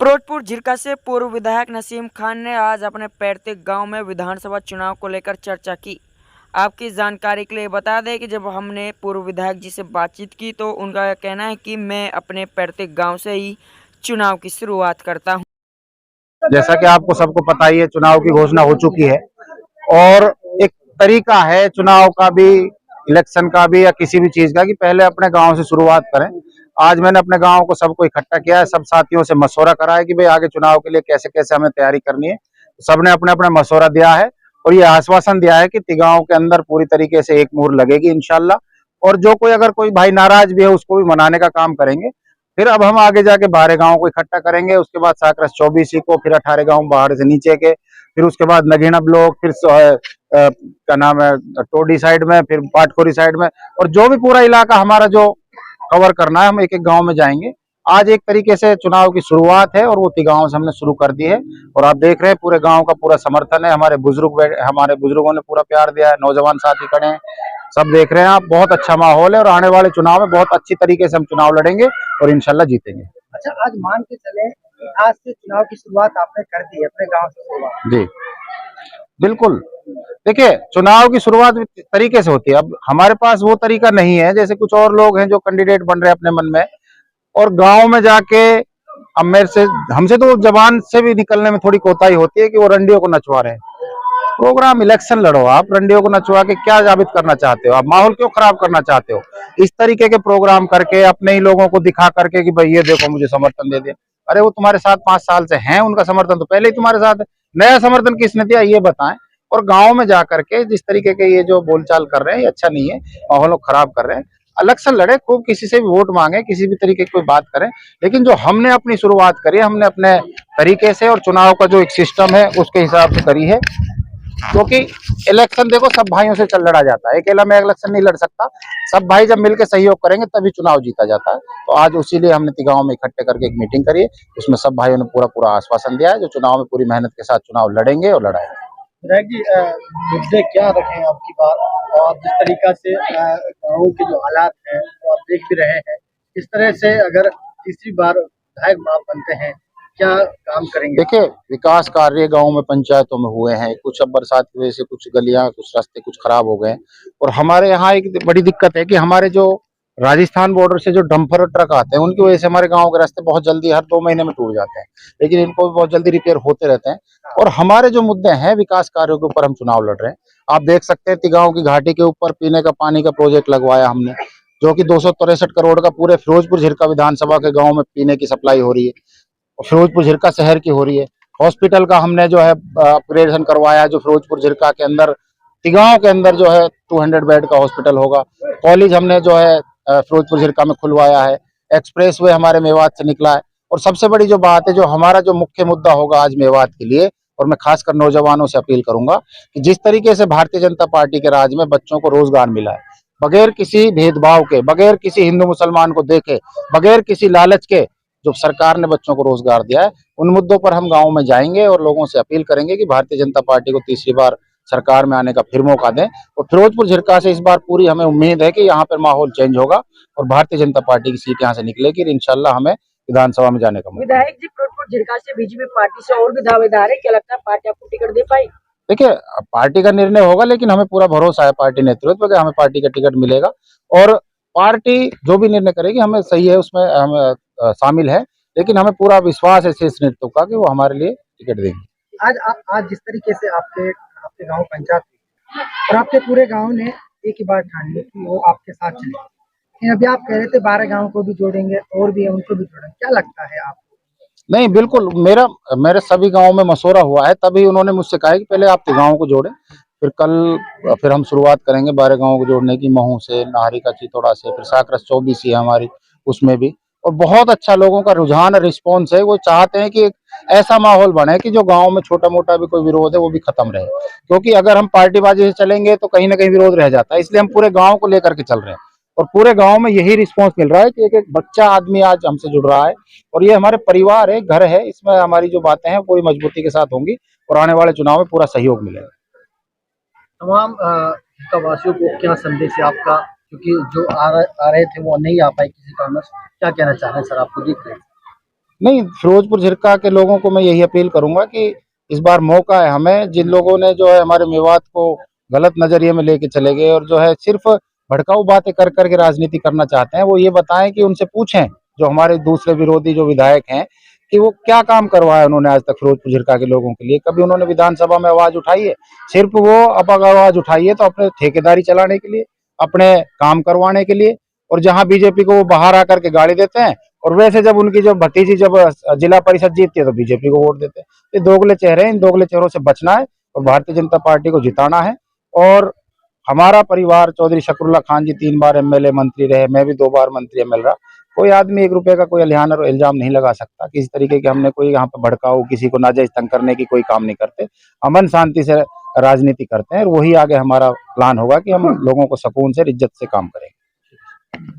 फिरोजपुर झिरका से पूर्व विधायक नसीम खान ने आज अपने पैतृक गांव में विधानसभा चुनाव को लेकर चर्चा की। आपकी जानकारी के लिए बता दें कि जब हमने पूर्व विधायक जी से बातचीत की तो उनका कहना है कि मैं अपने पैतृक गांव से ही चुनाव की शुरुआत करता हूं। जैसा कि आपको सबको पता ही है, चुनाव की घोषणा हो चुकी है और एक तरीका है चुनाव का भी, इलेक्शन का भी या किसी भी चीज का, कि पहले अपने गांव से शुरुआत करें। आज मैंने अपने गांव को सबको इकट्ठा किया है, सब साथियों से मशवरा करा है कि भाई आगे चुनाव के लिए कैसे कैसे हमें तैयारी करनी है। सबने अपने अपने मशवरा दिया है और ये आश्वासन दिया है कि तिगांव के अंदर पूरी तरीके से एक मुहर लगेगी इंशाल्लाह। और जो कोई अगर कोई भाई नाराज भी है उसको भी मनाने का काम करेंगे। फिर अब हम आगे जाके बाहर गांव को इकट्ठा करेंगे, उसके बाद साकरस 24 को, फिर 18 गांव बाहर से नीचे के, फिर उसके बाद नगीना ब्लॉक, फिर क्या नाम है टोडी साइड में, फिर पाटखोरी साइड में, और जो भी पूरा इलाका हमारा जो कवर करना है हम एक एक गांव में जाएंगे। आज एक तरीके से चुनाव की शुरुआत है और वो तिगांव से हमने शुरू कर दी है और आप देख रहे हैं पूरे गांव का पूरा समर्थन है। हमारे बुजुर्गों ने पूरा प्यार दिया है, नौजवान साथी खड़े हैं, सब देख रहे हैं आप। बहुत अच्छा माहौल है और आने वाले चुनाव में बहुत अच्छी तरीके से हम चुनाव लड़ेंगे और इंशाल्लाह जीतेंगे। अच्छा, आज मान के चले आज से चुनाव की शुरुआत आपने कर दी है अपने गांव से शुरुआत। जी बिल्कुल। देखिए, चुनाव की शुरुआत तरीके से होती है। अब हमारे पास वो तरीका नहीं है जैसे कुछ और लोग हैं जो कैंडिडेट बन रहे हैं अपने मन में, और गांव में जाके अब मेरे से हमसे तो जबान से भी निकलने में थोड़ी कोताही होती है कि वो रंडियों को नचवा रहे हैं। प्रोग्राम इलेक्शन लड़ो, आप रंडियों को नचवा के क्या साबित करना चाहते हो? आप माहौल क्यों खराब करना चाहते हो? इस तरीके के प्रोग्राम करके अपने ही लोगों को दिखा करके कि भाई ये देखो मुझे समर्थन दे दिया। अरे वो तुम्हारे साथ 5 साल से हैं, उनका समर्थन तो पहले ही तुम्हारे साथ है। नया समर्थन किसने दिया ये बताएं। और गांव में जाकर के जिस तरीके के ये जो बोलचाल कर रहे हैं ये अच्छा नहीं है, माहौल को खराब कर रहे हैं। इलेक्शन लड़े, खूब किसी से भी वोट मांगे, किसी भी तरीके की कोई बात करें, लेकिन जो हमने अपनी शुरुआत करी है हमने अपने तरीके से और चुनाव का जो एक सिस्टम है उसके हिसाब से करी है। क्योंकि इलेक्शन देखो सब भाइयों से चल लड़ा जाता है, अकेला मैं इलेक्शन नहीं लड़ सकता। सब भाई जब मिलकर सहयोग करेंगे तभी चुनाव जीता जाता है। तो आज उसीलिए हमने तिगांव में इकट्ठे करके एक मीटिंग करी है, उसमें सब भाइयों ने पूरा पूरा आश्वासन दिया है जो चुनाव में पूरी मेहनत के साथ चुनाव लड़ेंगे और लड़ाएंगे। विधायक जी, मुद्दे क्या रखे हैं आपकी बात, और जिस तरीका से गाँव के जो हालात हैं वो आप देख भी रहे हैं, इस तरह से अगर तीसरी बार विधायक आप बनते हैं क्या काम करेंगे? देखिए, विकास कार्य गांव में पंचायतों में हुए हैं, कुछ अब बरसात की वजह से कुछ गलियां, कुछ रास्ते कुछ खराब हो गए। और हमारे यहाँ एक बड़ी दिक्कत है कि हमारे जो राजस्थान बॉर्डर से जो डंपर और ट्रक आते हैं उनकी वजह से हमारे गांव के रास्ते बहुत जल्दी हर 2 महीने में टूट जाते हैं, लेकिन इनको भी बहुत जल्दी रिपेयर होते रहते हैं। और हमारे जो मुद्दे हैं विकास कार्यों के ऊपर हम चुनाव लड़ रहे हैं। आप देख सकते हैं तिगांव की घाटी के ऊपर पीने का पानी का प्रोजेक्ट लगवाया हमने, जो कि 263 करोड़ का पूरे फिरोजपुर झिरका विधानसभा के गाँव में पीने की सप्लाई हो रही है, फिरोजपुर झिरका शहर की हो रही है। हॉस्पिटल का हमने जो है अपग्रेडेशन करवाया, जो फिरोजपुर झिरका के अंदर तिगांव के अंदर जो है 200 बेड का हॉस्पिटल होगा। कॉलेज हमने जो है फिरोजपुर झिरका में खुलवाया है। एक्सप्रेस वे हमारे मेवात से निकला है। और सबसे बड़ी जो बात है, जो हमारा जो मुख्य मुद्दा होगा आज मेवात के लिए, और मैं खासकर नौजवानों से अपील करूंगा कि जिस तरीके से भारतीय जनता पार्टी के राज में बच्चों को रोजगार मिला है, बगैर किसी भेदभाव के, बगैर किसी हिंदू मुसलमान को देखे, बगैर किसी लालच के जो सरकार ने बच्चों को रोजगार दिया है, उन मुद्दों पर हम गाँव में जाएंगे और लोगों से अपील करेंगे कि भारतीय जनता पार्टी को तीसरी बार सरकार में आने का फिर मौका दें। और फिरोजपुर झिरका से इस बार पूरी हमें उम्मीद है कि यहाँ पर माहौल चेंज होगा और भारतीय जनता पार्टी की सीट यहाँ से निकलेगी, इंशाल्लाह हमें विधानसभा में जाने का मौका। विधायक जी, फिरोजपुर झिरका से बीजेपी पार्टी से और भी दावेदार है, क्या लगता है पार्टी आपको टिकट दे पाई? देखिए, पार्टी का निर्णय होगा, लेकिन हमें पूरा भरोसा है पार्टी नेतृत्व का, हमें पार्टी का टिकट मिलेगा। और पार्टी जो भी निर्णय करेगी हमें सही है, उसमें हम शामिल है, लेकिन हमें पूरा विश्वास है शीर्ष नेतृत्व का कि वो हमारे लिए टिकट देंगे। आज जिस तरीके से आपके आपके गांव पंचायत और आपके पूरे गांव ने एक ही बात ठानी है कि वो आपके साथ चले, लेकिन अभी आप कह रहे थे 12 गांव को भी जोड़ेंगे और भी उनको भी जोड़ेंगे, क्या लगता है आपको? नहीं, बिल्कुल, मेरे सभी गांव में मशवरा हुआ है, तभी उन्होंने मुझसे कहा कि पहले आप गांव को जोड़ें, फिर हम शुरुआत करेंगे 12 गांवों को जोड़ने की, महू से, नाहरी का चितौड़ा से, फिर साकरस 24 है हमारी, उसमें भी। और बहुत अच्छा लोगों का रुझान रिस्पॉन्स है, वो चाहते हैं कि एक ऐसा माहौल बने कि जो गांव में छोटा मोटा भी कोई विरोध है वो भी खत्म रहे। क्योंकि अगर हम पार्टीबाजी से चलेंगे तो कहीं ना कहीं विरोध रह जाता है, इसलिए हम पूरे गाँव को लेकर के चल रहे हैं। और पूरे गांव में यही रिस्पॉन्स मिल रहा है कि एक एक बच्चा आदमी आज हमसे जुड़ रहा है, और ये हमारे परिवार है, घर है, इसमें हमारी जो बातें हैं पूरी मजबूती के साथ होंगी और आने वाले चुनाव में पूरा सहयोग मिलेगा। तमाम वासियों को क्या संदेश है आपका, क्योंकि जो आ रहे थे वो नहीं आ पाए किसी कारणवश, क्या कहना चाह रहे हैं सर, आपको दिख रहे हैं? नहीं, फिरोजपुर झिरका के लोगों को मैं यही अपील करूंगा कि इस बार मौका है हमें, जिन लोगों ने जो है हमारे मेवात को गलत नजरिए में लेके चले गए और जो है सिर्फ भड़काऊ बातें कर करके राजनीति करना चाहते हैं, वो ये बताएं कि उनसे पूछें जो हमारे दूसरे विरोधी जो विधायक हैं कि वो क्या काम करवाया उन्होंने आज तक फिरोजपुर झिरका के लोगों के लिए। कभी उन्होंने विधानसभा में आवाज उठाई है? सिर्फ वो अब आवाज उठाई है तो अपने ठेकेदारी चलाने के लिए, अपने काम करवाने के लिए, और जहां बीजेपी को वो बाहर आकर के गाड़ी देते हैं, और वैसे जब उनकी जब भतीजी जब जिला परिषद जीतती है तो बीजेपी को वोट देते हैं। ये दोगले चेहरे हैं, इन दोगले चेहरों से बचना है और भारतीय जनता पार्टी को जिताना है। और हमारा परिवार, चौधरी शकरुल्ला खान जी 3 बार एमएलए मंत्री रहे, मैं भी 2 बार मंत्री एमएलए रहा। कोई आदमी 1 रुपए का कोई अलिहान और इल्जाम नहीं लगा सकता। किसी तरीके के हमने कोई यहाँ पे भड़काऊ, किसी को नाजायज तंग करने की कोई काम नहीं करते। अमन शांति से राजनीति करते हैं और वही आगे हमारा प्लान होगा कि हम लोगों को सुकून से, इज्जत से काम करेंगे।